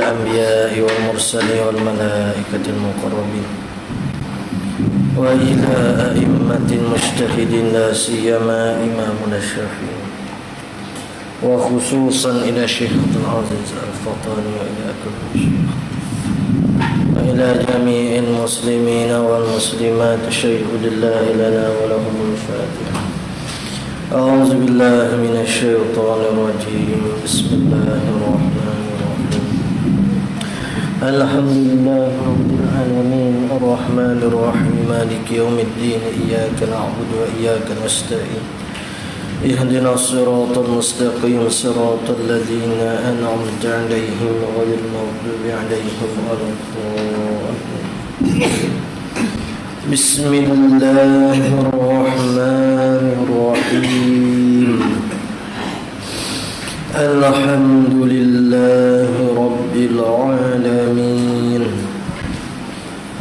الأنبياء والمرسلين والملائكة المقربين وإلى أئمة المجتهدين لا سيما إمامنا الشافعي وخصوصا إلى شيخ عبد العزيز الفطاني وإلى كل شيخ وإلى جميع المسلمين والمسلمات شهد الله لنا ولهم الفاتحة. أعوذ بالله من الشيطان الرجيم. بسم الله الرحمن الرحيم. الحمد لله رب العالمين الرحمن الرحيم مالك يوم الدين إياك نعبد وإياك نستعين اهدنا الصراط المستقيم صراط الذين أنعمت عليهم غير المغضوب عليهم ولا الضالين. بسم الله الرحمن الرحيم. الحمد لله رب العالمين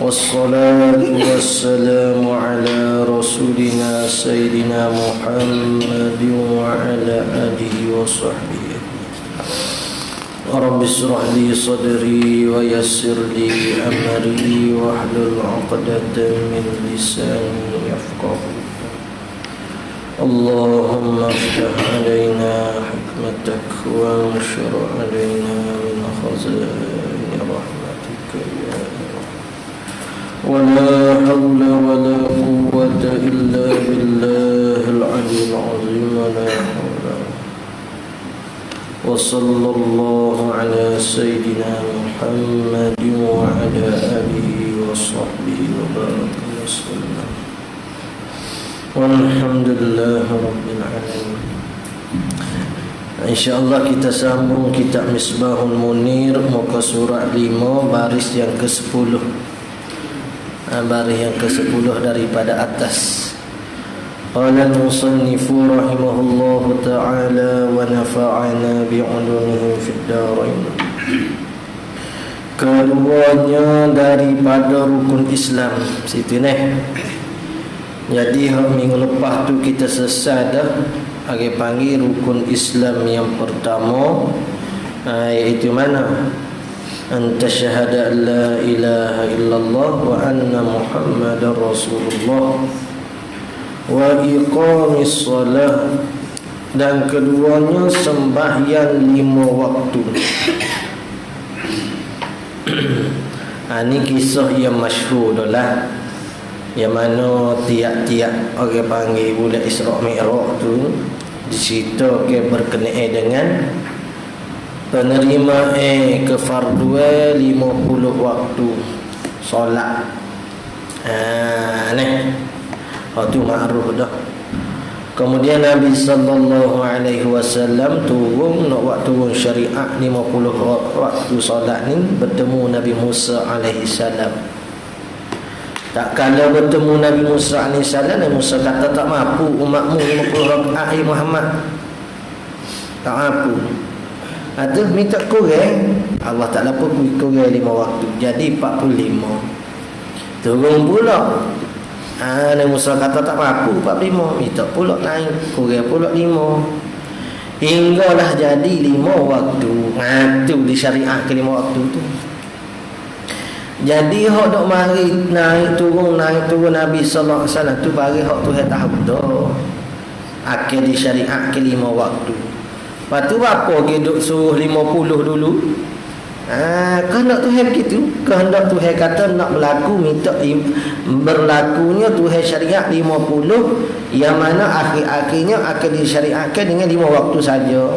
والصلاة والسلام على رسولنا سيدنا محمد وعلى آله وصحبه. رب اشرح لي صدري ويسر لي أمري واحلل عقدة من لساني يفقهوا. اللهم افتح علينا حكمتك وانشر علينا من خزائن رحمتك يا رب. ولا حول ولا قوة إلا بالله العلي العظيم. ولا حول. وصلى الله على سيدنا محمد وعلى آله وصحبه وبارك وسلم. Walhamdulillah Rabbil Alamin. InsyaAllah kita sambung kitab Misbahul Munir, muka surat 5, baris yang ke-10. Baris yang ke-10 daripada atas. Qala al-musannifu rahimahullahu ta'ala wa nafa'ana bi'ulumihi fid darain. Keduanya daripada rukun Islam. Situ ni. Jadi minggu lepas tu kita selesai dah. Kita panggil rukun Islam yang pertama, iaitu mana? Anta syahada la ilaha illallah wa anna Muhammadar Rasulullah wa iqamis salah. Dan keduanya sembahyang 5 waktu. Ini kisah yang masyhur dah, yang mana tiap-tiap orang panggil bulan Isra' Mi'raj tu dicerita ke berkenaan dengan penerimaan kefarduan 50 waktu solat. Tu ma'ruf dah. Kemudian Nabi sallallahu alaihi wasallam turun nak buat turun syariat 50 waktu solat ni, bertemu Nabi Musa alaihi salam. Tak kala bertemu Nabi Musa AS, Nabi Musa kata tak mampu umatmu 50 rakaat Muhammad. Tak mampu. Ada minta kurang, Allah Ta'ala pun kurang 5 waktu. Jadi 45. Turun pula. Nabi Musa kata tak mampu 45. Minta pula naik, kurang pula 5. Hinggalah jadi 5 waktu. Itu di syariat ke 5 waktu tu. Jadi hak dok mari naik turun Nabi sallallahu alaihi wasallam tu bagi hak tu tahu dah. Akhir di syariat ke 5 waktu. Lepas tu apa ke duk suruh 50 dulu? Kehendak Tuhan begitu. Kehendak Tuhan kata nak berlaku, minta berlakunya Tuhan syariat 50, yang mana akhir-akhirnya akan disyariatkan dengan 5 waktu saja.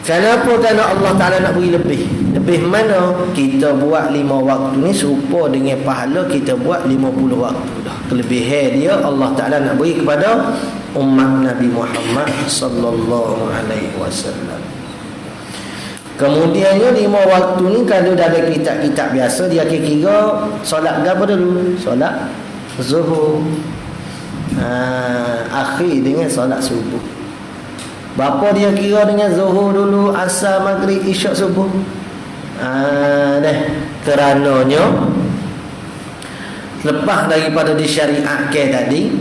Kenapa? Kerana Allah Ta'ala nak beri lebih. Lebih mana? Kita buat 5 waktu ni serupa dengan pahala kita buat 50 waktu dah. Kelebihan dia Allah Ta'ala nak beri kepada umat Nabi Muhammad sallallahu alaihi wasallam. Kemudiannya 5 waktu ni kalau dalam kitab-kitab biasa dia kira solat apa dulu? Solat zuhur. Akhir dengan solat subuh. Bapa dia kira dengan zuhur dulu, asar, maghrib, isyak, subuh. Kerananya lepas daripada disyariatkan tadi,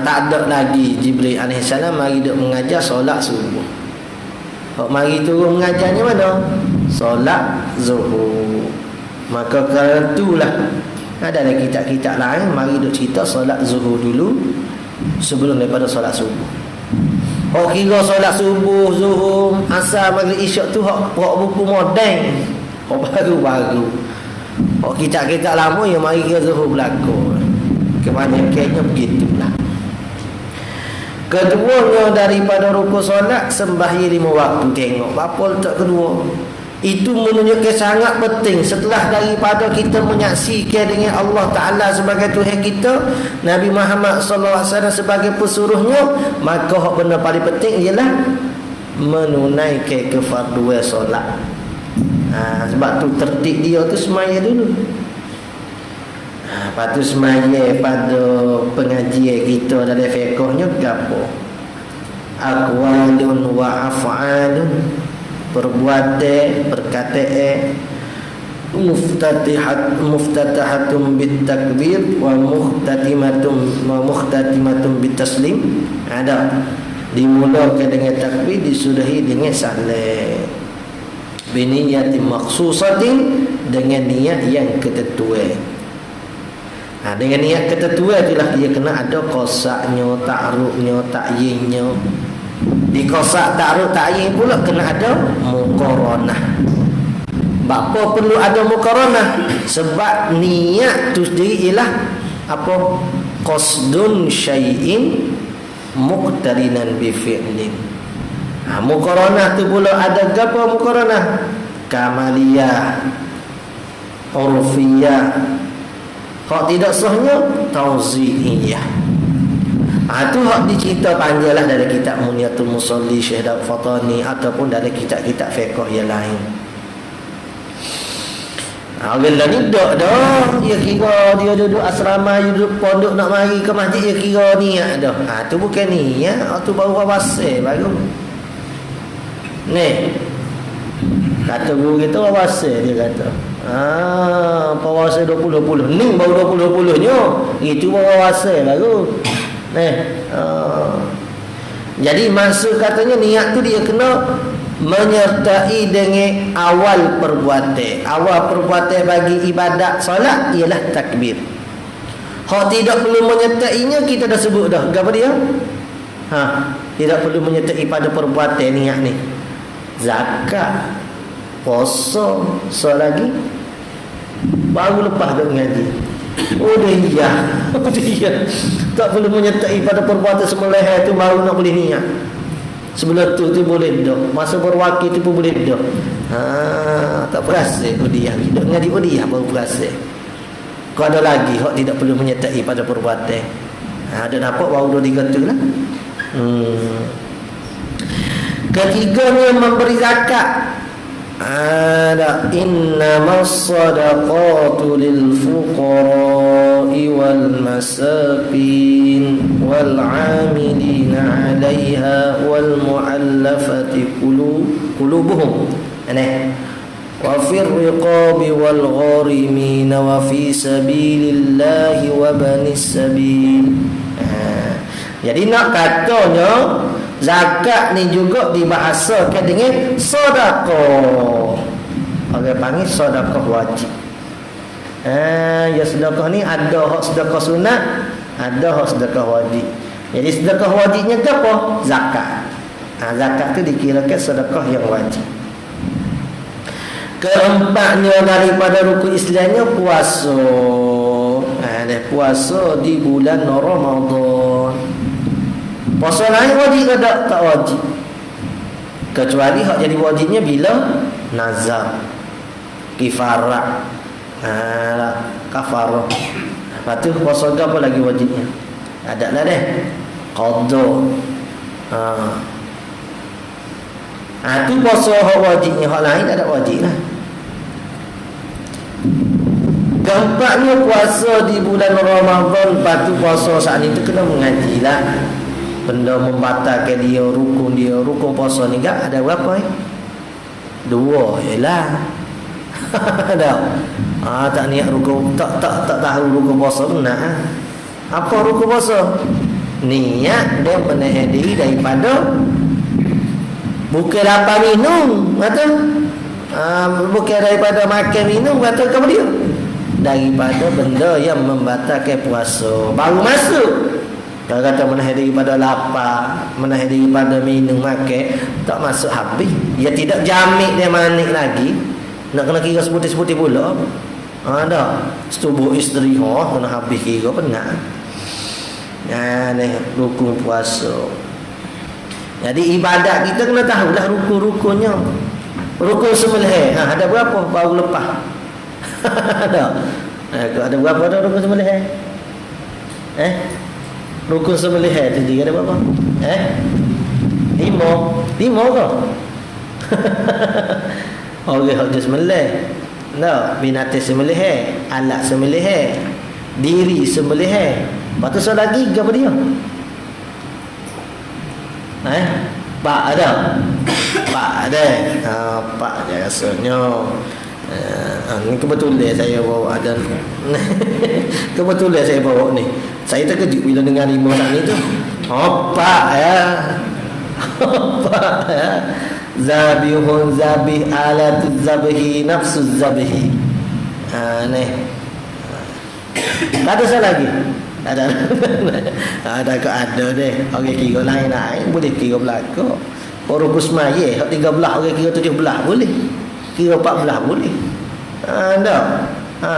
tak ada lagi Jibril AS mari dia mengajar solat subuh. Hak mari turun mengajarnya mana? Solat zuhur. Maka kerana itulah ada kitab-kitab lain mari duk cerita solat zuhur dulu sebelum daripada solat subuh. Oh kira solat subuh, zuhur, asar, maghrib, isyak tu hak buku moden. Hak baru-baru. Hak kitab-kitab lama yang mari kira zuhur berlaku. Kebanyakannya begitulah. Keduanya daripada rukun solat sembahyang 5 waktu. Tengok apa letak kedua. Itu menunjukkan sangat penting. Setelah daripada kita menyaksikan dengan Allah Ta'ala sebagai Tuhan kita, Nabi Muhammad SAW sebagai pesuruhnya, maka hak benda paling penting ialah menunaikan kefarduan solat. Sebab tu tertib dia tu semaya dulu. Lepas tu semaya pada pengajian kita dalam fiqhnya apa? Aqwalun wa af'alun, perbuatan, perkataan, muftatahatun bitakbir wa muhtatimatun bitaslim. Ada dimulakan dengan takbir, disudahi dengan salam. Biniyati makhsusatin, dengan niat yang ketentuan. Dengan niat ketentuan itulah dia kena ada qasaknya, ta'rufnya, ta'yinnya. Di qasak, ta'ruf, ta'yin pula kena ada muqaranah. Apa perlu ada muqaranah? Sebab niat tu sendiri ialah apa? Qasdun syai'in muqtarinan bi fi'lin. Muqaranah tu pula ada apa muqaranah? Kamaliyah, urfiyah. Hak tidak sahnya tauzi'iyah. Itu hak dicerita panjanglah dari kitab Munyatul Musalli Syekh Daud Fatani ataupun dari kitab-kitab fiqh yang lain. Orang ni dak dah, dia kira dia duduk asrama, dia duduk pondok nak mari ke masjid, dia kira niat dah. Tu bukan niat, tu baru awasal baru. Ni kata guru kita awasal, dia kata. Puasa 20-20 ni baru 20-20 nya. Itu baru puasa baru. Jadi maksud katanya niat tu dia kena menyertai dengan awal perbuatan. Awal perbuatan bagi ibadat solat ialah takbir. Hak tidak perlu menyertainya kita dah sebut dah. Apa dia? Tidak perlu menyertai pada perbuatan niat ni. Zakat, puasa, solat lagi baru lepas dah mengaji. Dia tak perlu menyertai pada perbuatan sembelih itu baru nak boleh niat. Sebelum tu boleh dah. Masa berwakil tu pun boleh dah. Tak berasa dia hidup mengaji dia baru berasa. Kau ada lagi hak tidak perlu menyertai pada perbuatan. Ada nampak baru dah digatulah. Ketiganya memberi zakat. Ada innamas sadaqatu lil fuqara'i wal masakin wal 'amilina 'alayha wal mu'allafati qulubuhum. Wa fir riqabi wal gharimina wa fi sabilillahi wa banis sabil. Jadi nak katanya zakat ni juga dibahasakan dengan sedekah. Orang panggil sedekah wajib. Ya sedekah ni ada hak sedekah sunat, ada hak sedekah wajib. Jadi sedekah wajibnya apa? Zakat. Zakat tu dikirakan sedekah yang wajib. Keempatnya daripada rukun Islamnya puasa. Puasa di bulan Ramadan. Puasa lain wajib ke tak? Tak wajib. Kecuali hak jadi wajibnya bila nazar, kifarah, kafarah. Lepas tu puasa apa lagi wajibnya? Ada lah deh. Qadha. Tu puasa hak wajibnya, hak lain tak ada wajib lah. Keempatnya puasa di bulan Ramadan. Lepas tu puasa saat ni tu kena mengaji lah. Benda membatalkan dia, rukun puasa ni tak ada berapa dua jelah. Dah. Tak niat rukun, tak tahu rukun puasa benar. Apa rukun puasa? Niat dia menahan diri daripada Bukan lapar minum, kata. Bukan daripada makan minum, kata kamu dia. Daripada benda yang membatalkan puasa. Baru masuk. Kalau kata menahan daripada lapar, menahan daripada minum makan, tak masuk habis. Dia tidak jamik dia manik lagi. Nak kena kira sebuti-sebuti pula. Dah. Setubuh isteri kena habis kira penat. Ni rukun puasa. Jadi ibadat kita kena tahulah rukun-rukunnya. Rukun sembelih. Ada berapa? Baru lepas. Ada. Ada berapa dah rukun sembelih? Rukun sembelih tadi ada berapa? 5 ke? Orang hak sembelih. No, binatang sembelih, alat sembelih, diri sembelih. Lepas tu soal lagi apa dia? Pak ada. Pak je rasanya. Ni kebetulan saya bawa dan kebetulan saya bawa ni. Saya terkejut bila dengar 5 saat ni tu. Pak ya. Pak ya. Zabihun zabih alatuz zabihi nafsuz zabihi. Ni. Tak ada salah lagi. Ada ke ada deh. Orang kira lain-lain boleh kira belaka. Orang kusmaya hak 13 orang kira 17 boleh. Kira 14 boleh.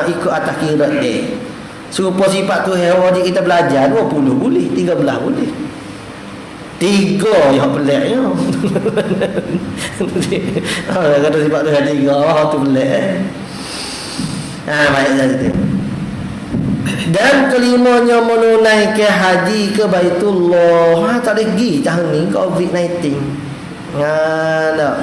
Ikut atas kira dia. Serupa sifat tu wajib kita belajar 20 boleh, 13 boleh. 3 yang peliknya. Kata sifat tu 3 tu pelik. Baik saja. Dan kelimanya menunaikan haji ke Baitullah. Tak ada pergi tahun ni COVID-19. Tak.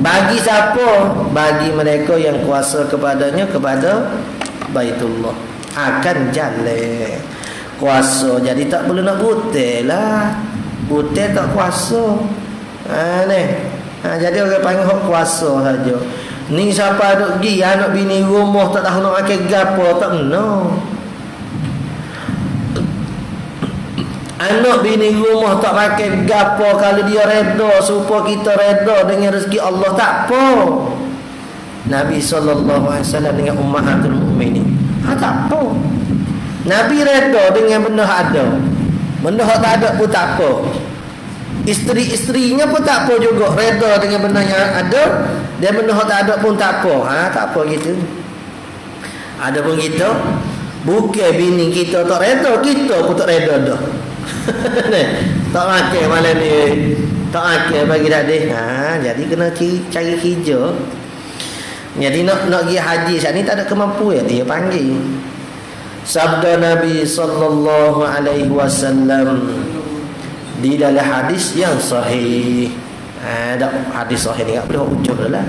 Bagi siapa? Bagi mereka yang kuasa kepadanya, kepada Baitullah akan jalan kuasa. Jadi tak perlu nak butel lah. Butel tak kuasa. Jadi orang panggil hak kuasa saja. Ni siapa duk pergi anak bini rumah tak tahu nak makan gapo, tak kena. Anak bini rumah tak makan gapo, kalau dia reda supaya kita reda dengan rezeki Allah, tak apa. Nabi SAW dengan ummahatul mukminin, tak apa. Nabi reda dengan benda ada. Benda tak ada pun tak apa. Isteri-isterinya pun tak apa juga, reda dengan benda yang ada. Dia benda tak ada pun tak apa. Tak apa gitu. Ada pun kita, bukan bini kita tak reda, kita pun tak reda dah. Tak makan malam ni, tak makan bagi tadi. Jadi kena cari kerja. Jadi nak pergi haji saat ni tak ada kemampuan, dia panggil. Sabda Nabi sallallahu alaihi wasallam di dalam hadis yang sahih. Ada hadis sahih ni tak boleh ucap dah lah.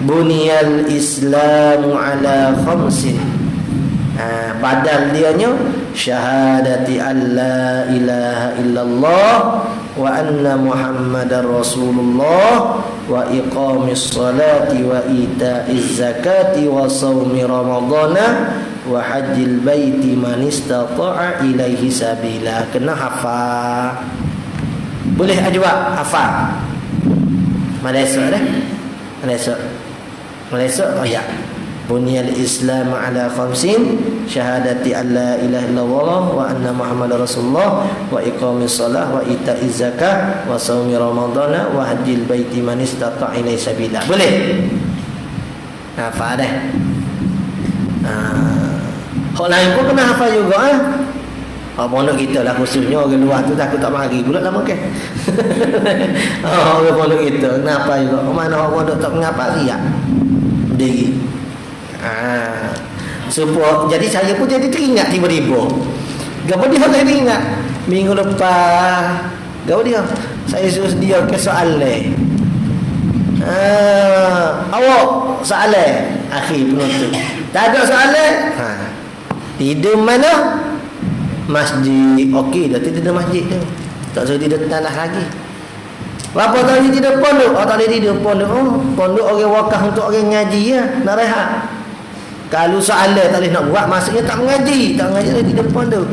Buniyal Islamu ala khamsin. Badal dianya syahadati an la ilaha illallah wa anna muhammadar rasulullah wa iqamis salati wa ita'iz zakati wa sawmi ramadana wa hajjil baiti man istata'a ilaihi sabila. Kena hafal. Boleh ajwa hafal. Malaysia dah. Malaysia oh ya. Bunyal Islam ala khamsin syahadati an la ilaha illallah wa anna muhammadar rasulullah wa iqamis salah wa ita'iz zakah wa shaumi ramadana wa hajjil baiti man istata'a ilaihi sabila. Boleh? Hafal dah. Hak lain pun kena hafal juga pondok kita lah khususnya orang luar tu takut tak mari pula lama kan. Orang pondok kita kenapa juga mana orang pondok tak mengapa riak diri. Jadi saya pun jadi teringat tiba-tiba. Gapo dia saya teringat minggu lepas. Gapo dia? Saya suruh dia ke soalan. Awak soalan akhir penutup. Tak ada soalan. Tidur mana? Masjid. Okey dah tidur masjid tu. Tak suruh tidur tanah lagi. Berapa tahun ni tidur pondok? Tak boleh tidur pondok. Pondok orang wakaf untuk orang ngaji nak rehat. Kalau soalan tak boleh nak buat, maksudnya tak mengaji dia tidur pondok.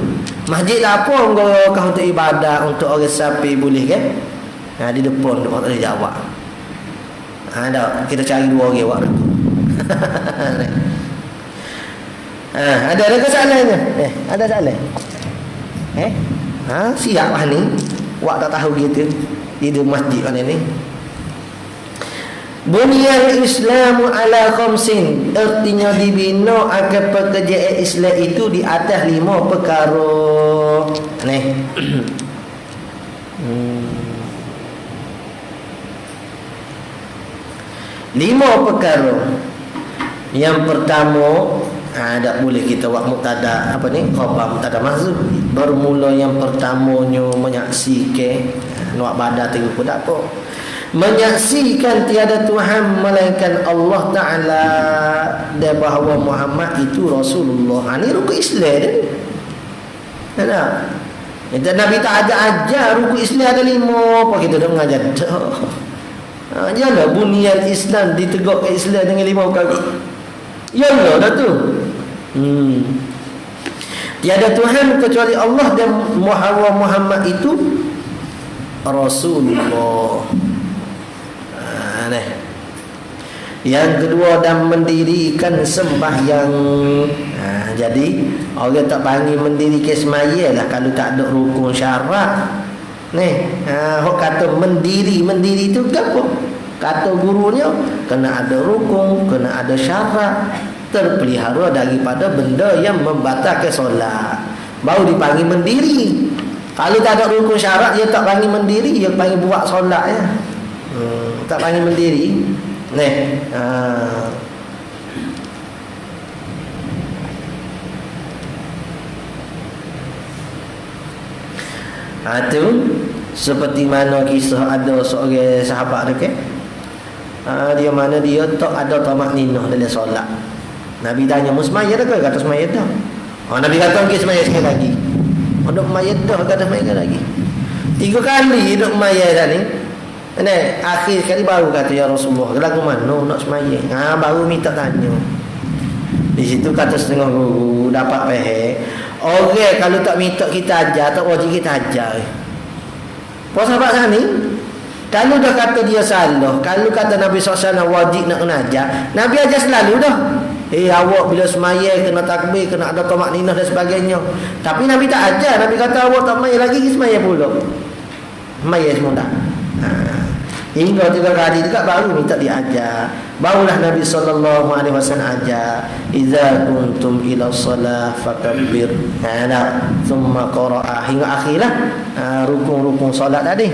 Masjid lah apa orang wakaf untuk ibadah, untuk orang sapi boleh kan? Di depan tu tak boleh jawab. Dah kita cari dua orang awak tu. Ada soalannya? Ada soalan? Siap lah ni. Awak tak tahu gitu. Di masjid mana ni? Bunyal Islamu ala khamsin, artinya dibina akan pekerjaan Islam itu di atas 5 perkara. Ni. 5 perkara. Yang pertama, tak boleh kita buat mubtada khabar mubtada mahzuf. Bermula yang pertamanya menyaksikan nak badan tu pun tak apa. Menyaksikan tiada Tuhan melainkan Allah Ta'ala dan bahawa Muhammad itu Rasulullah. Ini rukun Islam dia. Tak? Nabi tak ajar rukun Islam ada 5. Apa kita dah mengajar? Yalah bunyian Islam ditegakkan Islam dengan 5 perkara. Yalah dah tu. Tiada Tuhan kecuali Allah dan Muhammad itu Rasulullah. Yang kedua, dan mendirikan sembahyang. Jadi orang tak panggil mendirikan sembahyang lah kalau tak ada rukun syarat. Hok kata mendiri itu apa? Kata gurunya kena ada rukun, kena ada syarat, terpelihara daripada benda yang membatalkan solat, baru dipanggil mendiri. Kalau tak ada rukun syarat, dia tak panggil mendiri, dia panggil buat solat ya. Tak panggil mendiri. Tu seperti mana kisah ada seorang sahabat dekat. Dia mana dia tak ada tamak ninah dalam solat. Nabi tanya, "Musmayya dah ke?" Kata semaya dah. Nabi kata, "Okey, semaya sekali lagi." Ada semaya dah, kata semaya sekali lagi. 3 kali hidup semaya dah ni. Akhir sekali baru kata, "Ya Rasulullah, lagu mana nak semaya?" Baru minta tanya. Di situ kata setengah guru dapat faham. Orang kalau tak minta kita ajar, tak wajib kita ajar. Puas sahabat sana ni, kalau dah kata dia salah, kalau kata Nabi SAW wajib nak kena ajar, Nabi ajar selalu dah. Awak bila semaya kena takbir, kena ada tamak ninah dan sebagainya. Tapi Nabi tak ajar. Nabi kata awak tak semaya lagi, semaya pula. Semaya semua dah. Hingga 3 kali dekat baru minta diajar. Barulah Nabi SAW ajar, "Idza kuntum ila shalah fakabbir." Thumma qara'a hingga akhirlah rukun-rukun solat tadi.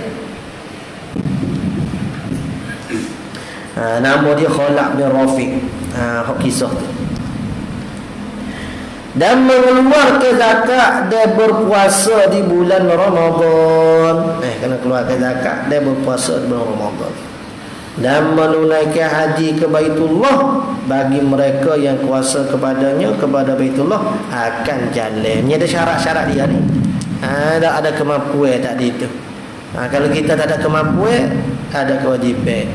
Nama dia Khalaq bin Rafiq. Kisah tu. Dan mengeluarkan zakat dan berpuasa di bulan Ramadan. Kena keluarkan zakat dan berpuasa di bulan Ramadan. Dan menunaikan haji ke Baitullah bagi mereka yang kuasa kepadanya, kepada Baitullah akan jalan. Ini ada syarat-syarat dia ni. Ada kemampuan tadi tu. Kalau kita tak ada kemampuan, ada kewajipan.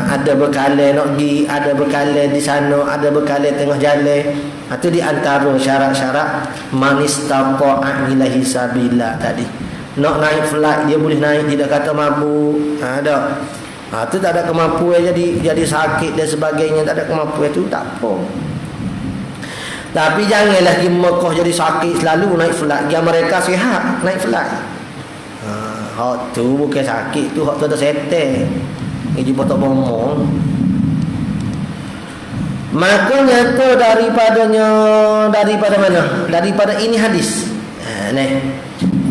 Ada bekalan nak pergi, ada bekalan di sana, ada bekalan tengah jalan. Itu di antara syarat-syarat manistata'a ilahi sabila tadi. Nak naik flight dia boleh naik, tidak kata mabuk. Ada. Itu tak ada kemampuan, jadi sakit dan sebagainya, tak ada kemampuan itu tak apa. Tapi janganlah di Mekah jadi sakit selalu naik flight. Dia mereka sihat naik flight. Hak tu bukan sakit tu, hak tu ada setan. Ini tak bohong. Maka nyata daripada mana? Daripada ini hadis.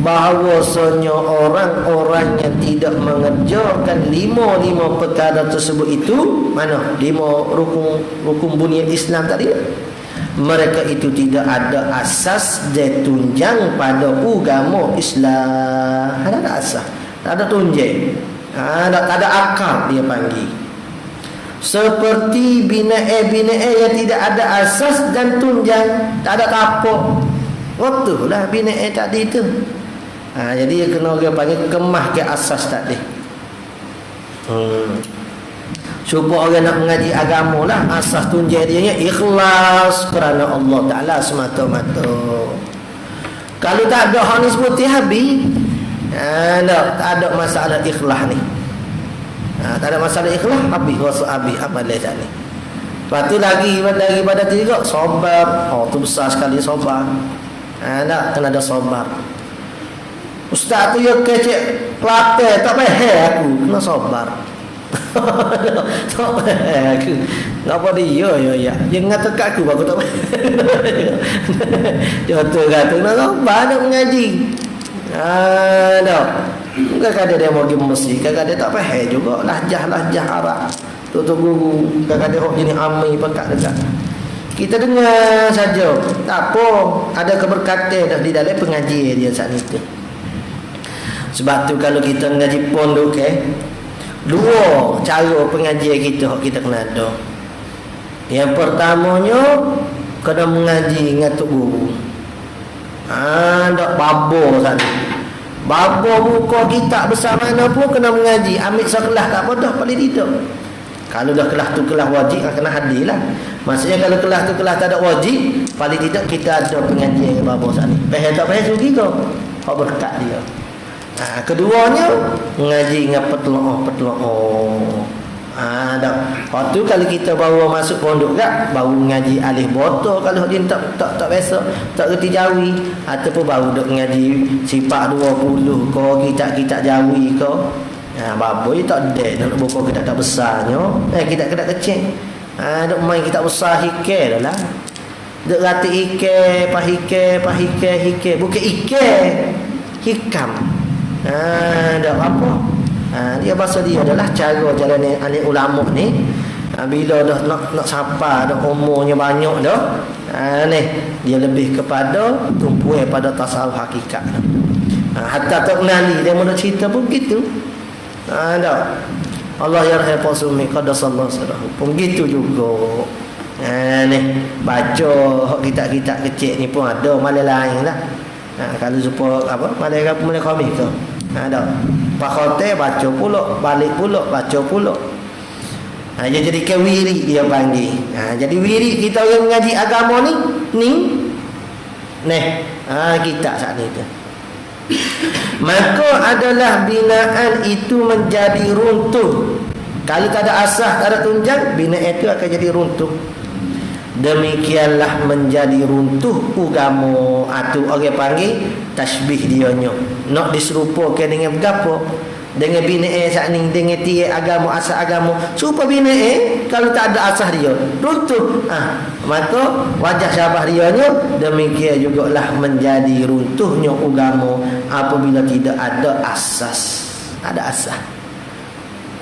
Bahawasanya orang-orang yang tidak mengerjakan 5 perkara tersebut itu, mana? 5 rukun bunyi Islam tadi. Mereka itu tidak ada asas dan tunjang pada agama Islam. Tak ada asas, tak ada tunjang. Tak ada akal dia panggil. Seperti bina'e yang tidak ada asas dan tunjang, tak ada tapak. Betul lah bina'e tadi tu. Jadi dia kena orang panggil kemah ke asas tadi. Supaya orang nak mengaji agama lah, asas tunjang dia ikhlas kerana Allah Ta'ala semata-mata. Kalau tak ada hanis putih habis, Tak ada masalah ikhlas ni. Tak ada masalah ikhlas, habis rasa habis amal lekat ni. Lepas tu lagi pada tiga, sabar. Tu besar sekali sabar. Tak kena ada sabar. Ustaz tu ya kecek Kelantan, tak payah aku, kena sabar. Tak payah aku. Ngapa dia ya. Dia ngata kat aku aku tak payah. Contoh kata nak sabar nak mengaji. Tak. Kadang-kadang dia mau pergi Mesir, kadang-kadang tak faham juga lahjah Arab. Tu guru, kadang-kadang orang jenis amai pekat dekat. Kita dengar saja. Tak apa, ada keberkatan dah di dalam pengajian dia saat itu. Sebab tu kalau kita mengaji pondok dua cara pengajian kita kena ada. Yang pertamanya kena mengaji dengan tok guru. Tak babor sana. Babor buka kitab besar mana pun kena mengaji. Ambil sekelas tak apa dah, paling tidak. Kalau dah kelas tu kelas wajib kena hadir lah. Maksudnya kalau kelas tu kelas tak ada wajib, paling tidak kita ada pengajian dengan babor sana. Faham tak faham sugi kau? Hak berkat dia. Keduanya mengaji dengan petloh. Dah. Lepas tu kalau kita bawa masuk pondok kat, baru mengaji alif botol kalau dia tak biasa, tak reti jawi, ataupun baru duk mengaji sifat 20 ko kitab-kitab jawi ko. Baboi tak ada nak buka kitab besarnya. Kitab-kitab kecil. Duk main kitab besar hikah dah lah. Duk rati hikah, pahikah, bukan hikah. Hikam. Dah apa? Dia bahasa dia adalah cara jalan alim ulama ni. Bila dah nak sapa dah umurnya banyak dah, ni dia lebih kepada tumpuan pada tasawuf hakikat. Hatta tak nali dia mula cerita pun begitu. Dah. Allah yarham Pasumi qaddasallahu sirrahu. Pun begitu juga. Ni baca kitab-kitab kecil ni pun ada malai lain lah. Kalau supaya apa malai komik ke. Ada. Pak khote baca pula, balik pula, baca pula. Dia jadi ke wiri dia panggil. Jadi wiri kita orang mengaji agama ni. Kita saat ni tu. Maka adalah binaan itu menjadi runtuh. Kalau tak ada asas, tak ada tunjang, binaan itu akan jadi runtuh. Demikianlah menjadi runtuh agama atau orang panggil tasbih dianya. Nak diserupakan dengan berapa? Dengan binaan saat ni, dengan tiap agama, asas agama. Serupa binaan kalau tak ada asas dia, runtuh. Maka wajah syabah dianya demikian jugalah menjadi runtuhnya agama apabila tidak ada asas. Ada asas.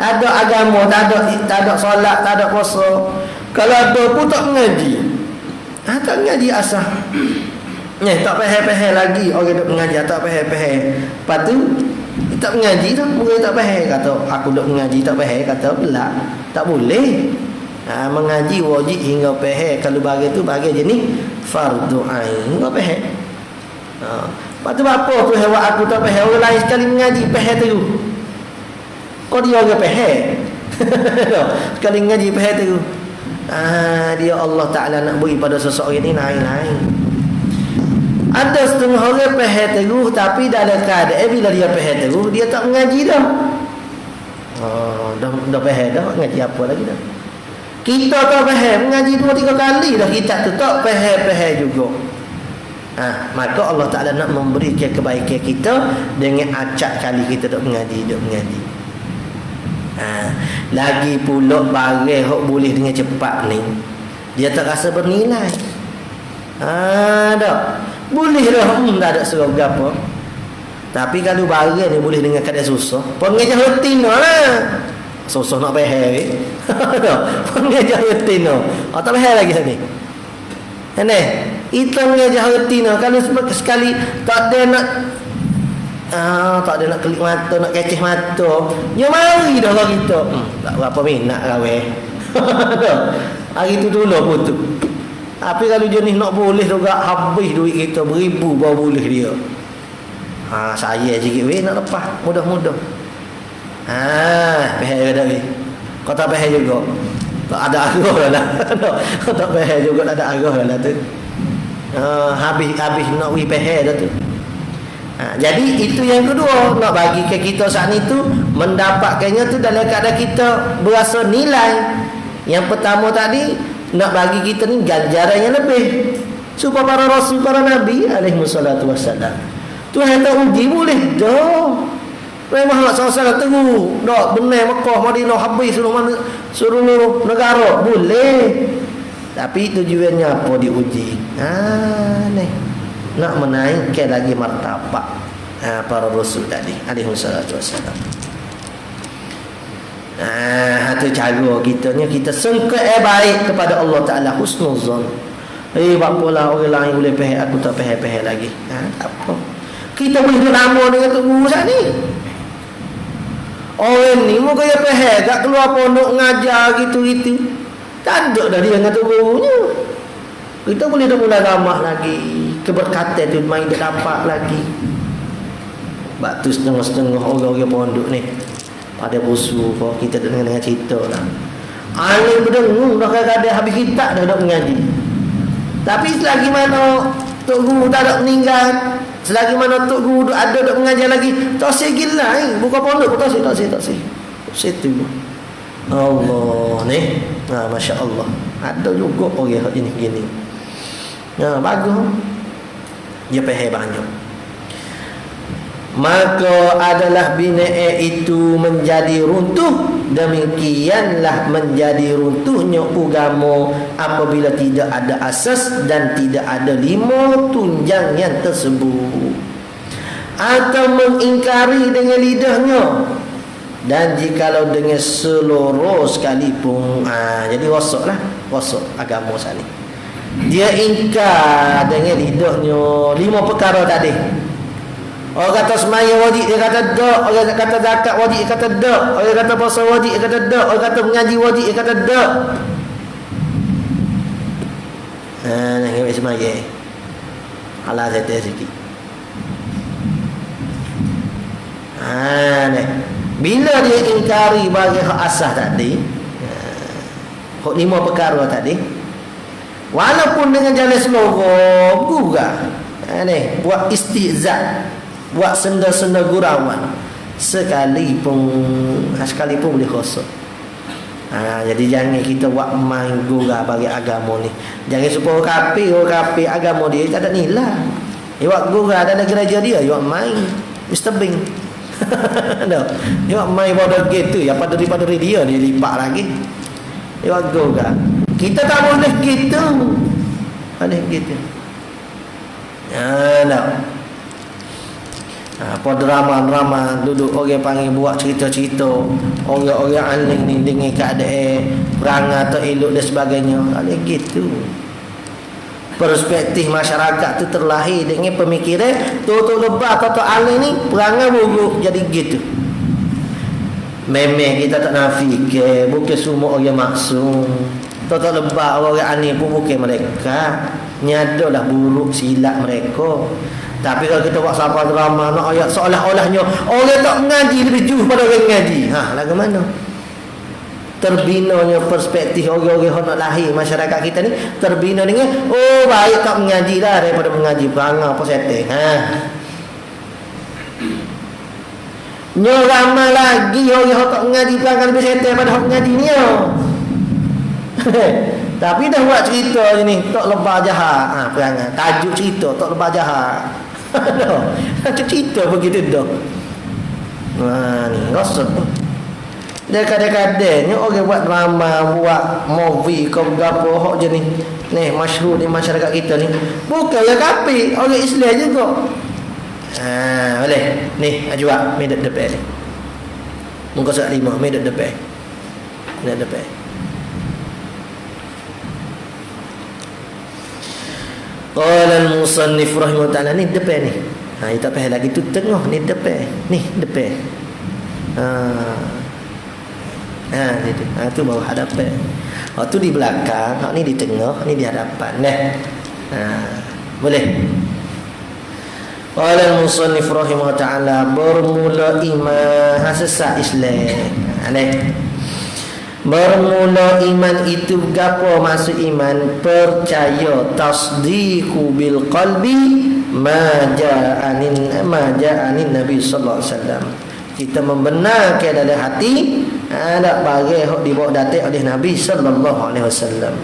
Tak ada agama, tak ada solat, tak ada puasa. Kalau ada pun tak mengaji. Tak mengaji asas. Tak faham-faham lagi orang duk mengaji, tak faham-faham. Lepas tu tak mengaji dah, mungkin tak faham. Kata aku duk mengaji tak faham, kata belak. Tak boleh. Mengaji wajib hingga faham. Kalau bagi tu bagi jenis fardu ain. Hingga faham. Lepas tu apa tu hewan aku tak faham, orang lain sekali mengaji faham tu. Kau dia orang faham. Sekali mengaji faham tu. Dia Allah Ta'ala nak beri pada seseorang ini lain-lain. Ada setengah orang faham teguh, tapi dalam keadaan bila dia faham teguh, dia tak mengaji dah. Dah faham dah, mengaji apa lagi dah. Kita tak faham, mengaji 2-3 kali dah kita tu tak faham juga. Maka Allah Ta'ala nak memberikan kebaikan kita dengan acak kali kita duk mengaji. Lagi pula barang hok boleh dengan cepat ni, dia tak rasa bernilai. Tak boleh dah, tak ada serang apa. Tapi kalau barang ni boleh dengan keadaan susah, pengajar rutin lah. Susah nak faham pengajar rutin tak faham lagi tadi. Itu mengajar rutin. Kalau sekali tak ada nak tak ada nak kelip mata, nak keceh mata, dia mari dah lah kita. Tak berapa minat rawe. Hari tu dulu pun tu. Tapi kalau jenis nak boleh juga habis duit kita beribu baru boleh dia. Saya sikit nak lepas mudah-mudah. Faham dah weh. Kau tak faham juga. Tak ada arah lah. Kau tak faham juga, tak ada arah lah tu. Habis nak weh faham dah tu. Jadi itu yang kedua, nak bagi ke kita saat itu mendapatkannya tu dalam keadaan kita berasa nilai. Yang pertama tadi nak bagi kita ni ganjaran yang lebih. Supaya para rasul, para nabi alaihi wassalatu wassalam. Tuhan tak uji boleh dah. Nabi Muhammad SAW teru dak benar Mekah Madinah habis suruh negara boleh. Tapi tujuannya apa diuji? Ni nak menaikkan lagi martabat para rasul tadi alaihi wassalatu wassalam. Itu cara kita sangka baik kepada Allah Ta'ala, husnuzan. Bapalah orang lain boleh faham, aku tak faham lagi. Tak apa. Kita boleh duduk lama dengan Tok Guru saat ni. Orang ni mau kaya faham tak keluar pondok ngajar gitu-gitu. Tak ada dah dia dengan Tok Gurunya. Kita boleh dah mula ramah lagi. Keberkatan tu main dia dapat lagi. Batu setengah-setengah orang-orang pondok ni pada busu kau kita dengan cerita lah. Alim berdengung dah kadang-kadang habis kita dah mengaji. Tapi selagi mana Tok Guru tak ada meninggal, selagi mana Tok Guru ada mengajar lagi, tak segila buka pondok tak sih. Situ. Allah ni. Masya Allah. Ada juga orang ini gini. Bagus. Dia faham banyak. Maka adalah binaan itu menjadi runtuh. Demikianlah menjadi runtuhnya agama apabila tidak ada asas dan tidak ada 5 tunjang yang tersebut, atau mengingkari dengan lidahnya, dan jikalau dengan seluruh sekalipun. Jadi rosaklah agama sana. Dia ingkar dengan lidahnya 5 perkara tadi. Orang kata semaya wajib, dia kata tak. Orang kata zakat wajib, dia kata tak. Orang kata puasa wajib, dia kata tak. Orang kata mengaji wajib, dia kata tak. Nak ambil semaya. Halal saya sikit. Bila dia ingkari bagi hak asas tadi, hak 5 perkara tadi, walaupun dengan jalan seluruh juga, buat istihza, buat senda-senda gurauan, sekalipun boleh rosak. Jadi jangan kita buat main gurau bagi agama ni. Jangan supaya orang kafir agama dia tak ada nilai. Dia buat gurau dalam gereja dia buat main Mr. Bing. Dia buat main pada gitu ya, daripada dia lipat lagi. Dia buat gurau. Kita tak boleh gitu. Boleh gitu. Apa drama duduk orang panggil buat cerita-cerita orang-orang alim ni dengan keadaan perangai atau elok dan sebagainya. Ada gitu. Perspektif masyarakat tu terlahir dengan pemikiran tok lebah atau alim ni perangai buruk jadi gitu. Memang kita tak nafikan bukan semua orang maksum. Tok lebah orang alim pun bukan mereka. Nyadalah buruk silap mereka. Tapi kalau kita buat siapa drama nak ayat seolah-olahnya orang tak mengaji lebih jauh pada orang mengaji. Lagu mana? Terbinanya perspektif orang-orang yang nak lahir masyarakat kita ni terbina dengan baik tak mengaji lah daripada mengaji perangai apa setting. Ramai lagi orang yang tak mengaji perangai lebih setting daripada orang mengaji ni. Tapi dah buat cerita je ni tok lebah jahat. Perangai tajuk cerita tok lebah jahat. Cerita begitu dah. Ni rasa dia kadang-kadang orang buat drama, buat movie kau gapo hok je ni masyhur di masyarakat kita ni bukan ya kafir, orang Islam juga. Boleh ni ajwa medet depan ni muka surat 5 medet depan qala al-musannif rahimahullah ta'ala ni depan ni. Kita faham lagi tu tengah ni depan. Ni depan. Ni tu. Tu bawah hadapan. Tu di belakang, ni di tengah, ni di hadapan. Boleh. Qala al-musannif rahimahullah ta'ala bermula iman sesat Islam. Bermula iman itu gapo maksud iman? Percaya, tasdiqu bil qalbi ma ja'anin Nabi sallallahu alaihi wasallam. Kita membenarkan dalam hati ada bagi hok dibawa datang oleh Nabi sallallahu alaihi wasallam.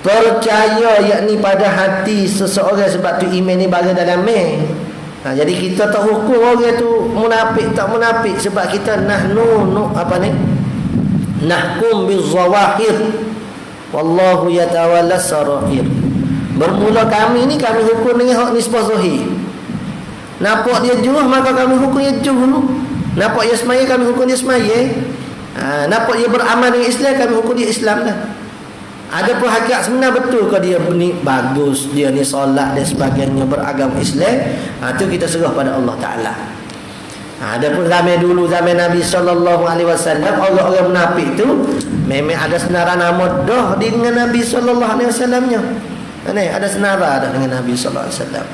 Percaya yakni pada hati seseorang, sebab tu iman ni bagi dalam jadi kita tak hukum orang tu munafik tak munafik, sebab kita nahnu nahkum bizawahir wallahu yatawalla sarair. Bermula kami ni kami hukum dengan hak nisbah zahir. Nampak dia juh maka kami hukum dia juh dulu. Nampak dia semaya kami hukum dia semaya. Nampak dia beramal dengan Islam kami hukum dia Islam dah. Ada pun hakikat sebenar betul ke dia ni bagus, dia ni solat dan sebagainya, beragama Islam, tu kita serah pada Allah Ta'ala. Ada pun zaman dulu, zaman Nabi sallallahu alaihi wasallam, orang-orang munafik tu memang ada senaran nama dah dengan Nabi sallallahu alaihi wasallamnya. Ada senaran dah dengan Nabi sallallahu alaihi wasallam.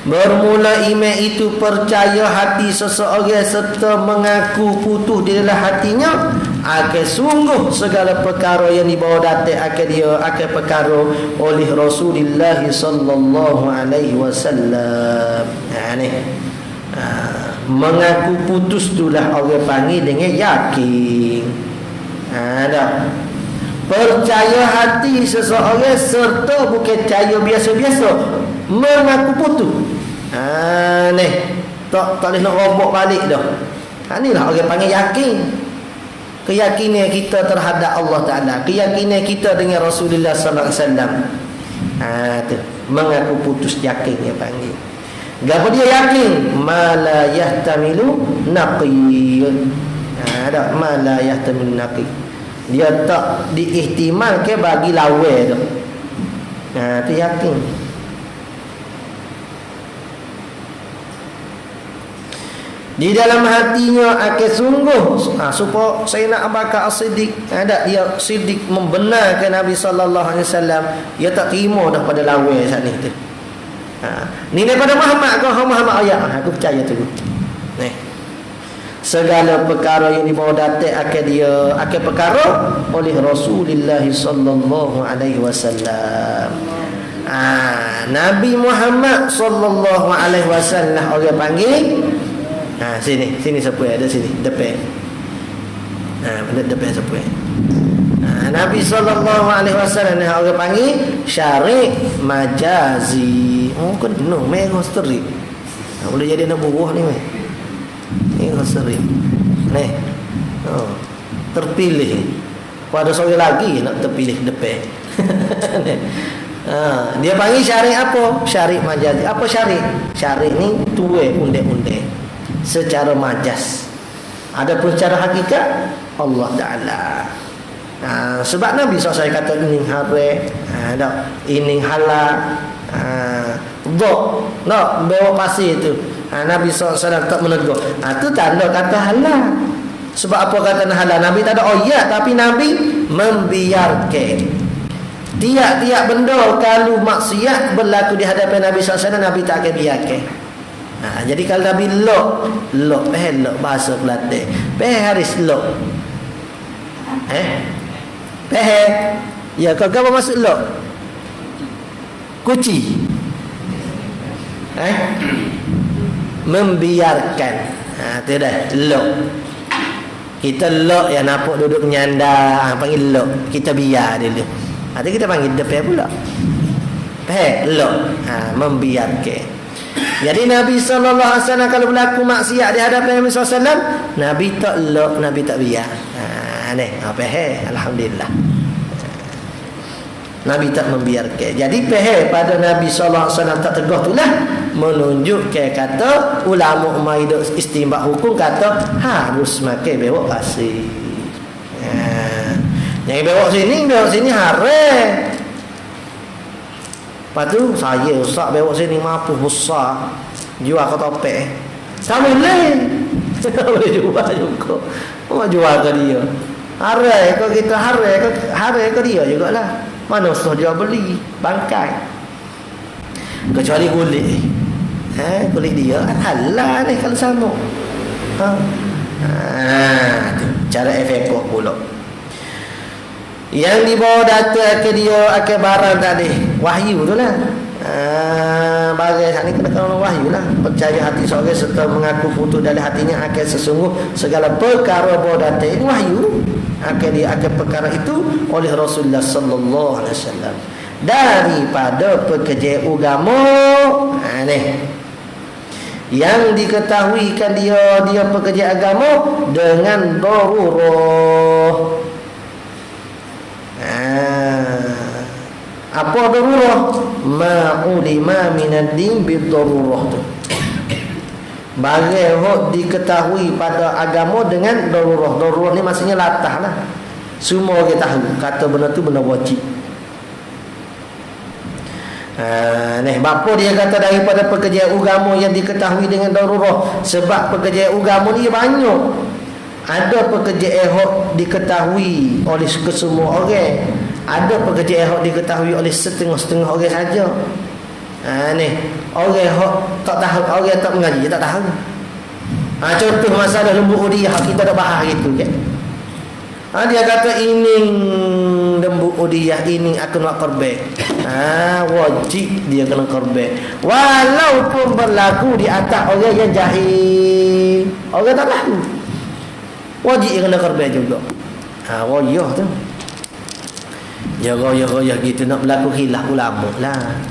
Bermula iman itu percaya hati seseorang serta mengaku putus di dalam hatinya akan sungguh segala perkara yang dibawa datang akan dia akan perkara oleh Rasulullah sallallahu alaihi wasallam. Mengaku putus itulah orang panggil dengan yakin. Ada percaya hati seseorang serta bukan percaya biasa-biasa, mengaku putus. Tak boleh nak robok balik dah. Inilah orang panggil yakin. Keyakinan kita terhadap Allah Ta'ala, keyakinan kita dengan Rasulullah sallallahu alaihi wasallam. Tu mengaku putus, yakin dia panggil. Gapo dia yakin? Ma la yahtamilu naqiyun. Ada ma la yahtamilu naqi. Dia tak diihtimal ke bagi lawan tu. Tu yakin. Di dalam hatinya akan sungguh supaya saya nak Bakar As-Siddiq, ada dia Siddiq membenarkan Nabi sallallahu alaihi wasallam, dia tak terima dah pada lawan saat ni tu. Ni daripada Muhammad kau Muhammad ayat, aku percaya tu. Segala perkara yang dibawa datang akan perkara oleh Rasulullah sallallahu alaihi wasallam. Nabi Muhammad sallallahu alaihi wasallam orang panggil. Sini siapa ada sini depan. Depan siapa? Nabi sallallahu alaihi wasallam ni orang panggil syari' majazi. Kena merah sterik. Boleh jadi nak buruh ni meh. Merah sterik. Terpilih. Pada seorang lagi nak terpilih depan. Dia panggil syari' apa? Syari' majazi. Apa syari'? Syari' ni tuai undang-undang secara majas. Adapun secara hakikat Allah Ta'ala. Sebab Nabi SAW kata ini haram, ini halal. Nak bawa pasir tu, Nabi SAW tak menegur. Itu tanda kata halal. Sebab apa kata halal? Nabi tak ada ayat, tapi Nabi membiarkan. Tiap-tiap benda kalau maksiat berlaku di hadapan Nabi SAW, Nabi tak akan biarkan. Jadi kalau Nabi lok bahasa Kelantan. Haris lok. Ya, kau apa maksud lok? Kuci. Membiarkan. Tu dah lok. Kita lok yang nampak duduk menyandar, panggil lok. Kita biar dulu. Nanti kita panggil depan pula. Lok. Membiarkan. Jadi Nabi SAW kalau berlaku maksiat di hadapan Nabi SAW, Nabi tak lok, Nabi tak biar. Alhamdulillah. Nabi tak membiarkan. Jadi pada Nabi SAW tak teguh itulah menunjukkan kata ulama maido istinbat hukum kata harus makan bewok pasir. Yang bewok sini haram. Lepas tu saya ustaz bawa sini mampu besar jual ke topek. Tak boleh. Tak boleh jual juga. Mau jual ke dia. Harai ke kita harai ke dia jugalah. Mana ustaz jual beli bangkai. Kecuali kulit. Kulit dia halal ni kalau sama. Tu cara efekoh pula. Yang dibawa data ke dia akan barang tadi wahyu tu lah. Bagai saat ni kena kena wahyu lah. Percaya hati seorang serta mengaku putus dari hatinya akan sesungguh segala perkara bawa data ini wahyu. Akan dia akan perkara itu oleh Rasulullah sallallahu alaihi wasallam daripada pekerja agama. Ni yang diketahuikan dia pekerja agama dengan darurah. Apa darurah? Ma'ulima minad-din bid-darurah tu. Bagai hok diketahui pada agama dengan darurah. Darurah ni maksudnya latah lah. Semua orang tahu kata benda tu benda wajib. Bapa dia kata daripada pekerjaan agama yang diketahui dengan darurah. Sebab pekerjaan agama ni banyak. Ada pekerjaan hok diketahui oleh kesemua orang. Ada pekerjaan hok diketahui oleh setengah-setengah orang saja. Orang hok tak tahu, orang tak mengaji tak tahu. Contoh masalah lembu udiah kita dah bahas gitu kan. Dia kata ini lembu udiah ini akan nak korban. Wajib dia kena korban. Walaupun berlaku di atas orang yang jahil. Orang tak tahu. Wajib dia kena korban juga. Wajah tu. Ya gitu nak berlaku khilaf ulama lah.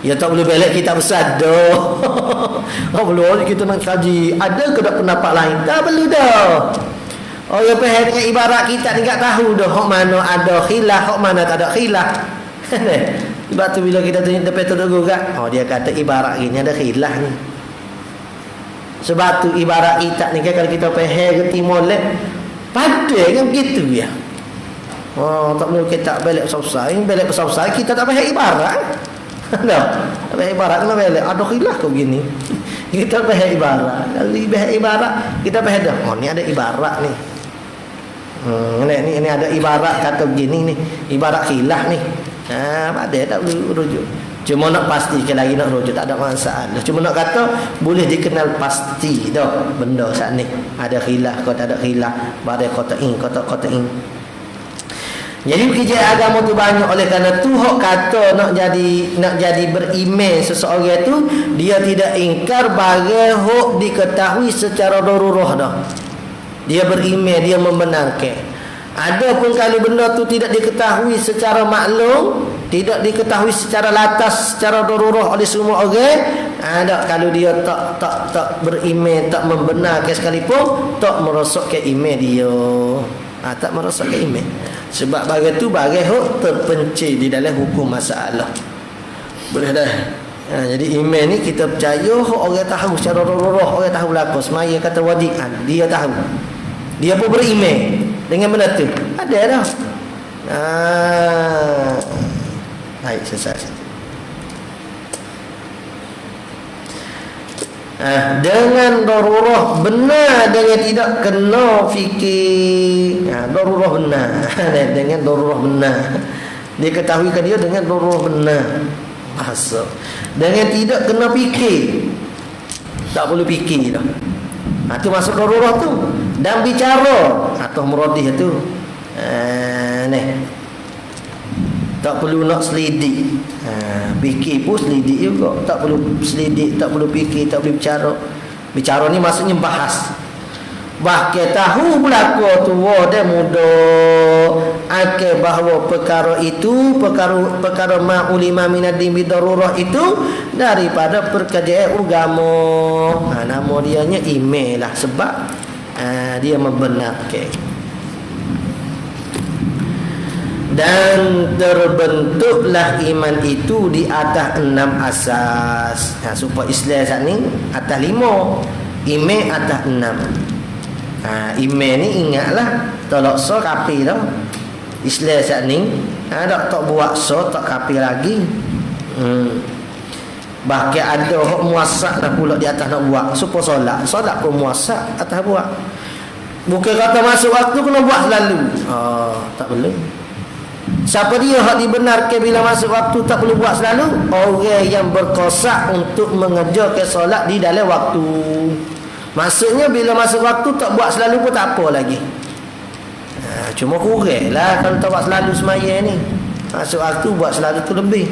Ya tak boleh balik kita bersadah. Belum kita nak kaji. Ada ke tak pendapat lain? Tak perlu dah. Yang faham dengan ibarat kita ni tak tahu dah hok mana ada khilaf, hok mana tak ada khilaf. Sebab tu bila kita tanya depan tu juga, dia kata ibarat gini ada khilaf ni. Sebab tu ibarat kita ni kan kalau kita faham ke timur leh, pada kan begitu ya. Tak boleh kita balik besar-besar. Balik besar-besar kita tak faham ibarat. Tak faham ibarat kena balik. Ada khilaf kau begini. Kita faham ibarat. Kalau faham ibarat kita faham dah. Ni ada ibarat ni. Ini ada ibarat kata begini ni. Ibarat khilaf ni. Ada tak boleh rujuk. Cuma nak pastikan lagi nak rujuk tak ada masalah. Cuma nak kata boleh dikenal pasti dah benda saat ni. Ada khilaf kau tak ada khilaf. Badai kata in. Jadi kerja agama tu banyak. Oleh kerana tu hok kata nak jadi beriman seseorang tu, dia tidak ingkar bagai hok diketahui secara darurah dah. Dia beriman, dia membenarkan. Adapun kalau benda tu tidak diketahui secara maklum, tidak diketahui secara latas, secara darurah oleh semua orang, ada kalau dia tak beriman, tak membenarkan sekalipun, tak merosakkan iman dia. Tak merosakkan iman. Sebab bagai tu bagai hok terpencil di dalam hukum masalah. Boleh dah. Jadi iman ni kita percaya hok orang tahu secara darurah, orang tahu laku. Semaya kata wajib, dia tahu. Dia pun beriman dengan benda tu. Ada dah. Baik, selesai. Dengan darurah benar, dengan tidak kena fikir. Darurah benar. Dengan darurah benar. Dia ketahuikan dia dengan darurah benar. Bahasa. Dengan tidak kena fikir. Tak perlu fikir dah. Itu masuk darurah tu. Dan bicara atau muradih tu. Tak perlu nak selidik. Fikir pun selidik juga. Tak perlu selidik, tak perlu fikir, tak perlu bicara. Bicara ni maksudnya bahas. Bahkan tahu berlaku tu dan mudah. Akal bahawa perkara itu, perkara ma'ulima minad-din bidarurah itu daripada perkerjaan agama. Nama dianya iman lah. Sebab dia membenarkan. Dan terbentuklah iman itu di atas 6 asas. Supaya Islam saat ni atas 5, iman atas 6. Iman ni ingatlah tolak so kafir dah. Islam saat ni tak buat so tak kafir lagi. Bahkan ada hak muasak dah pula di atas nak buat. Supaya solat pun muasak atas buat. Bukan kata masuk waktu kena buat selalu. Tak boleh. Siapa dia hak dibenarkan bila masuk waktu tak perlu buat selalu? Orang yang berkosak untuk mengerjakan solat di dalam waktu. Maksudnya bila masuk waktu tak buat selalu pun tak apa lagi. Cuma kurang lah kalau tak buat selalu semaya ni. Masuk waktu buat selalu tu lebih.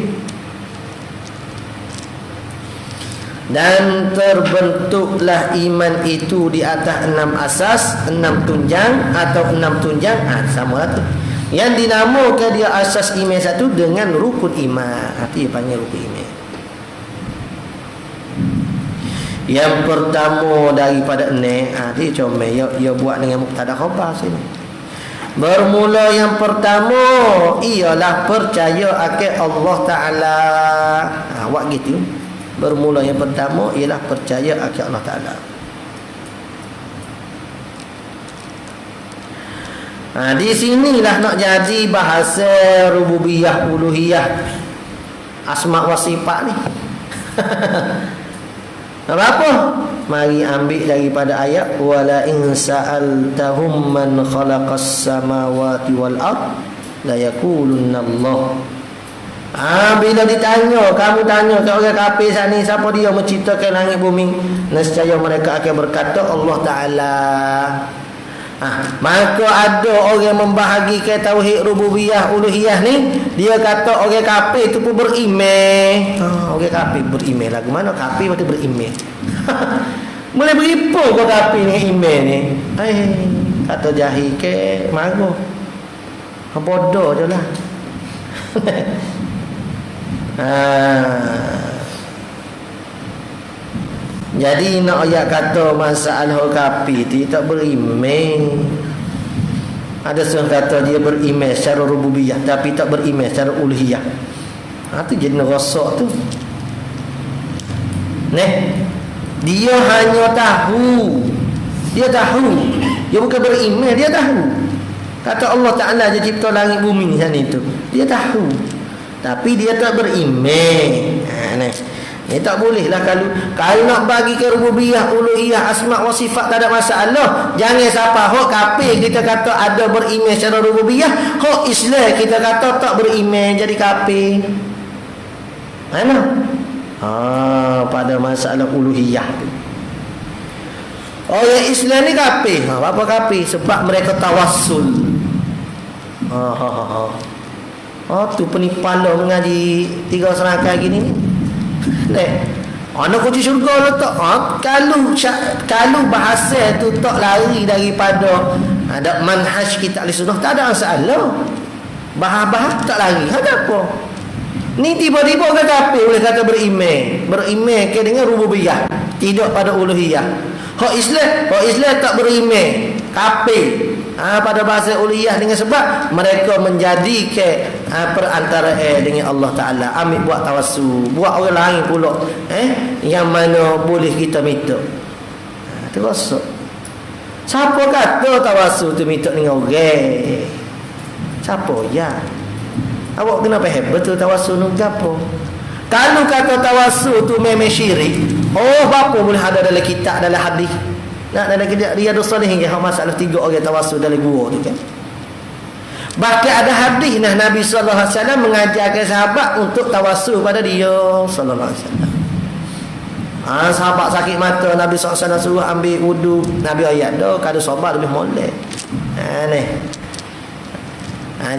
Dan terbentuklah iman itu di atas 6 asas, 6 tunjang atau 6 tunjang. Sama lah tu. Yang dinamakan dia asas iman satu dengan rukun iman. Itu dia panggil rukun iman. Yang pertama daripada ni, dia comel ia buat dengan mubtada khabar sini. Bermula yang pertama ialah percaya akan Allah Taala. Buat gitu. Bermula yang pertama ialah percaya akan Allah Taala. Di sinilah nak jadi bahasa rububiyah uluhiyah asma wa sifat ni. Apa? Mari ambil daripada ayat wala in sa'altahum man khalaqas samawati wal ard la yaqulunna Allah. Bila ditanya, kamu tanya ke orang kafir sana, siapa dia menciptakan langit bumi? Nescaya mereka akan berkata Allah Taala. Maka ada orang membahagikan tauhid rububiyah uluhiyah ni, dia kata orang kafir itu pun beriman. Orang kafir beriman lagu mana kafir patut beriman. Boleh beripu kau kafir dengan iman ni. Kata jahil ke marah. Bodoh je lah. Jadi nak ayat kata masalah kafir tu tak beriman. Ada seorang kata dia beriman secara rububiyah tapi tak beriman secara uluhiyah. Tu jadi rosak tu. Dia hanya tahu. Dia tahu. Dia bukan beriman, dia tahu. Kata Allah Taala je cipta langit bumi ni sana itu. Dia tahu. Tapi dia tak beriman. Ini tak boleh lah kalau nak bagi ke rububiyah, uluhiyah, asma' wa sifat tak ada masalah. Jangan siapa hok kafir kita kata ada beriman secara rububiyah, hok Islam kita kata tak beriman jadi kafir. Mana? Pada masalah uluhiyah tu. Orang Islam ni kafir. Apa kafir? Sebab mereka tawassul. Tu penipala mengaji 3 serangkai gini ni. Anak kunci syurga letak. Kalau bahasa tu tak lari daripada ada manhaj kita ahli sunnah, tak ada masalah. Bahas-bahas tak lari. Ada apa? Ni tiba-tiba orang kafir boleh kata beriman ke dengan rububiyah, tidak pada uluhiyah. Hak Islam tak beriman, kafir. Pada bahasa uluhiyah dengan sebab mereka menjadikan perantara dengan Allah Taala. Ambil buat tawassul, buat orang lain pula yang mana boleh kita minta. Tu rosak. Siapa kata tawassul tu minta dengan orang? Siapa ya? Awak kenapa hebat tu tawassul nu gapo? Kalau kata tawassul tu memang syirik, apa boleh ada dalam kitab, dalam hadis? Dalam Riyadhus Shalihin ke masalah 3 orang tawassul dalam gua tu kan. Bahkan ada hadis Nabi sallallahu alaihi wasallam mengajarkan sahabat untuk tawassul pada dia sallallahu alaihi wasallam. Sahabat sakit mata, Nabi sallallahu alaihi wasallam suruh ambil wudu. Nabi ayat dah kalau sabar lebih molek.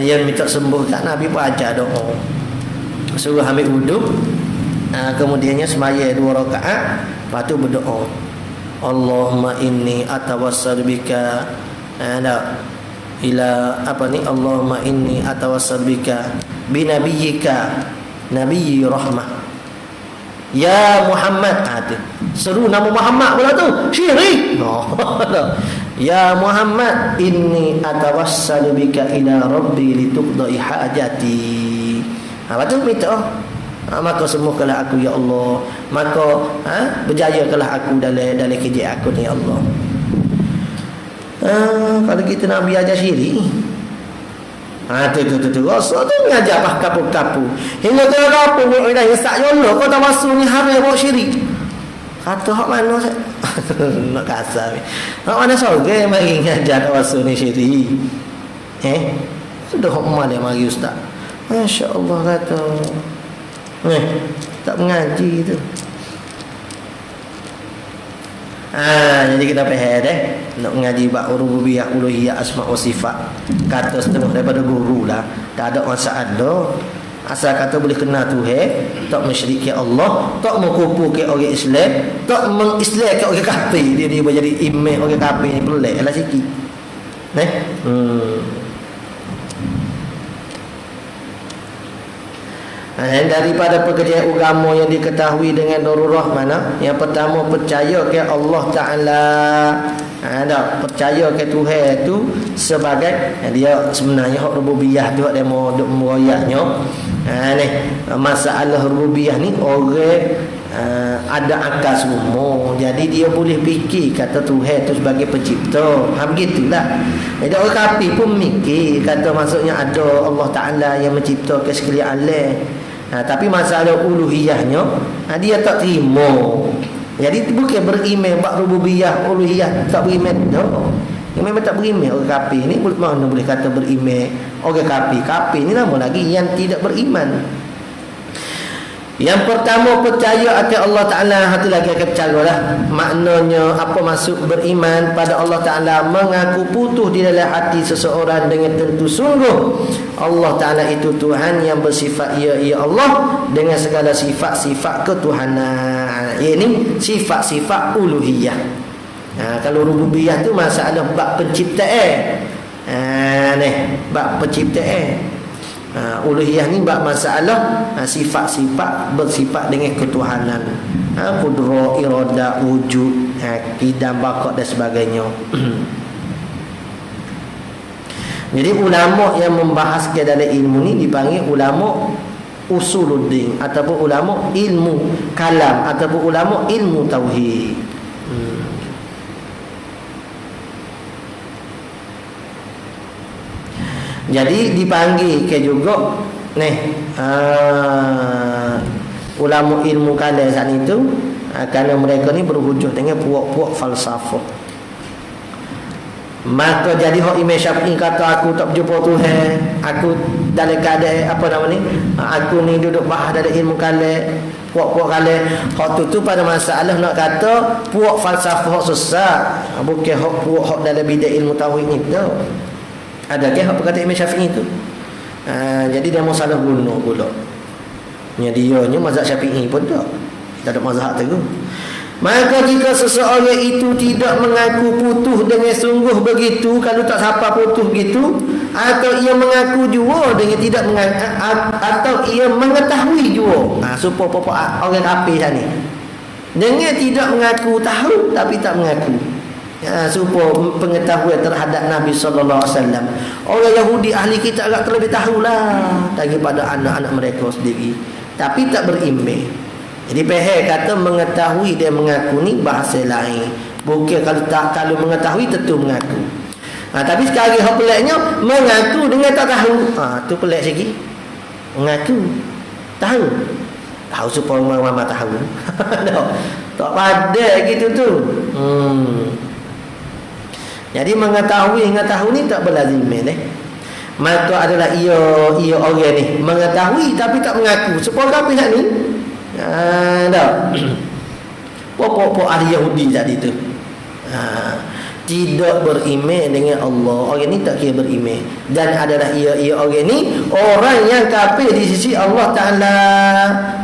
Dia minta sembuh kat Nabi pun ajar doa. Suruh ambil wudu. Kemudiannya semaya 2 rakaat, lepas tu berdoa. Allahumma inni atawassal bika Allahumma inni atawassal bika binabiyyika nabiyyi rahmah ya Muhammad. Seru nama Muhammad pula tu syirik. Ya Muhammad inni atawassalu bika ila rabbi lituqda'i hajati. Apa tu minta? Maka sembuhkanlah aku ya Allah. Maka berjayakanlah aku dalam kerja aku ni ya Allah. Kalau kita Nabi ajar syirik. Tu rasa tu mengajar apa kapu-kapu. Hingga ke kapu ni dah isak jolo kau tawassul ni haram buat syirik. Kata hak mana nak kasar. Hak mana sorang mari ngajar tawassul ni syirik. Sudah hak mana mari ustaz. Masya-Allah kata. Tak mengaji tu. Jadi kita faham nak mengaji bab rububiyah, uluhiyah, asma wa sifat. Kata setengah daripada guru lah, tak ada masalah. Asal kata boleh kenal Tuhan, tak mensyirikkan Allah, tak mengkufurkan orang Islam, tak mengislamkan orang kafir. Dia menjadi imam orang kafir ni pelik lah sikit. Daripada pekerjaan agama yang diketahui dengan darurah mana? Yang pertama, percaya ke Allah Ta'ala. Percaya ke Tuhan itu sebagai dia sebenarnya hak rububiyah tu dia mau duk meroyaknya. Masalah rububiyah ni orang ada akal semua. Jadi dia boleh fikir kata Tuhan tu sebagai pencipta. Begitulah. Jadi orang kafir pun mikir kata maksudnya ada Allah Ta'ala yang menciptakan sekalian alam. Tapi masalah uluhiyahnya dia tak terima. Jadi bukan beriman bab rububiyah, uluhiyah tak beriman dah. Memang tak beriman orang kafir ni mana boleh kata beriman orang kafir. Kafir ni nama lagi yang tidak beriman. Yang pertama, percaya akan Allah Ta'ala. Itu lagi akan bercara lah. Maknanya apa maksud beriman pada Allah Ta'ala? Mengaku putus di dalam hati seseorang dengan tentu sungguh Allah Ta'ala itu Tuhan yang bersifat ya Allah dengan segala sifat-sifat ketuhanan. Ini sifat-sifat uluhiyah. Kalau rububiyah tu masalah bab penciptaan. Bab penciptaan. Uluhiyah ni bab masalah sifat-sifat bersifat dengan ketuhanan, qudrah, iradah, wujud, qidam, baqa dan sebagainya. Jadi ulama yang membahas ke dalam ilmu ni dipanggil ulama usuluddin ataupun ulama ilmu kalam ataupun ulama ilmu tauhid. Jadi dipanggil ke juga ulama ilmu kalam saat itu kerana mereka ni berhujung dengan puak-puak falsafah. Maka jadi hak Imam Syafi'i kata aku tak berjumpa Tuhan, aku dalam keadaan apa nama ni, aku ni duduk bahas dalam ilmu kalam, puak-puak kalam. Hak tu pada masalah nak kata puak falsafah sesat, bukan hak puak hak dalam bidang ilmu tauhid ni tu. Adakah apa kata Imam Syafi'i itu? Jadi dia mau salah guna pula. Dia mazhab Syafi'i pun tak ada mazhab tu. Maka jika seseorang itu tidak mengaku putus dengan sungguh begitu, kalau tak siapa putus gitu, atau ia mengaku jua dengan tidak mengaku, atau ia mengetahui jua. Supaya orang kafir ni dengan tidak mengaku tahu tapi tak mengaku. Supaya pengetahuan terhadap Nabi sallallahu alaihi wasallam. Orang Yahudi ahli kitab agak terlebih tahulah daripada anak-anak mereka sendiri, tapi tak beriman. Jadi peheh kata mengetahui dan mengaku ni bahasa lain. Bukan kalau mengetahui tentu mengaku. Tapi sekali hak peliknya mengaku dengan tak tahu. Tu pelik sikit. Mengaku tahu supaya mama tahu. Tak pada gitu tu. Jadi mengetahui ni tak berlaziman Maka adalah ia orang ni mengetahui tapi tak mengaku. Supaya apa ni? Pokok ahli Yahudi tadi tu. Tidak beriman dengan Allah. Orang ni tak kira beriman. Dan adalah ia orang ni orang yang kafir di sisi Allah Ta'ala.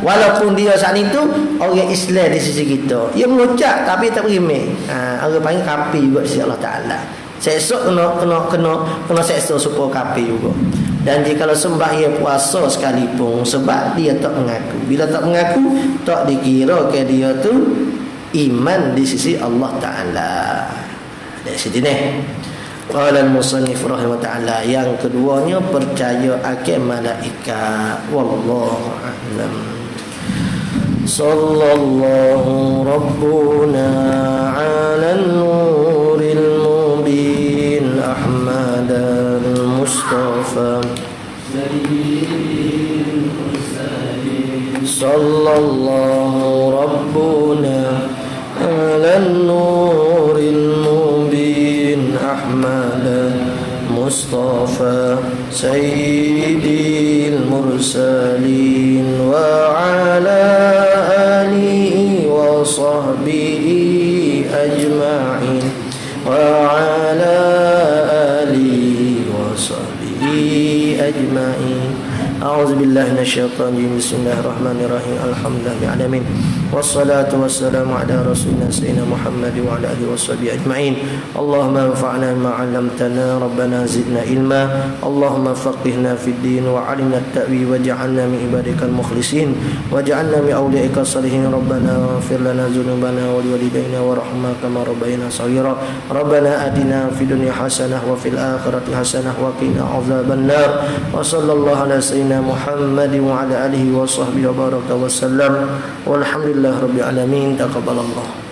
Walaupun dia saat itu orang Islam di sisi kita. Ia mengucap tapi tak beriman. Orang panggil kafir juga di sisi Allah Ta'ala. Seksa kena seksa supaya kafir juga. Dan jika sembah ia puasa sekalipun sebab dia tak mengaku. Bila tak mengaku tak dikira ke dia tu iman di sisi Allah Ta'ala. Dari situ ni qala al-musannif rahimahullah ta'ala. Yang keduanya percaya akan malaikat. Wallahu a'lam. Sallallahu rabbuna ala nuril mubin Ahmad al-Mustafa sallallahu rabbuna ala nuril mubin Ahmad Mustafa Sayyidil Mursalin wa ala alihi wa sahbihi ajma'in. وعلى آله وصحبه أجمعين. أعوذ بالله من الشيطان الرجيم. بسم الله الرحمن الرحيم. الحمد لله العالمين والصلاة والسلام على رسولنا سيدنا محمد وعلى آله وصحبه أجمعين. اللهم انفعنا بما علمتنا ربنا زدنا علما. اللهم فقهنا في الدين وعلمنا التأويل واجعلنا من عبادك المخلصين واجعلنا من أوليائك الصالحين. ربنا اغفر لنا ذنوبنا ولوالدينا وارحمنا كما ربينا صغيرا. ربنا آتنا في الدنيا حسنة وفي الآخرة حسنة وقنا عذاب النار. وصلى الله على سيدنا محمد وعلى آله وصحبه وبارك وسلم والحمد لله رب العالمين. تقبل الله.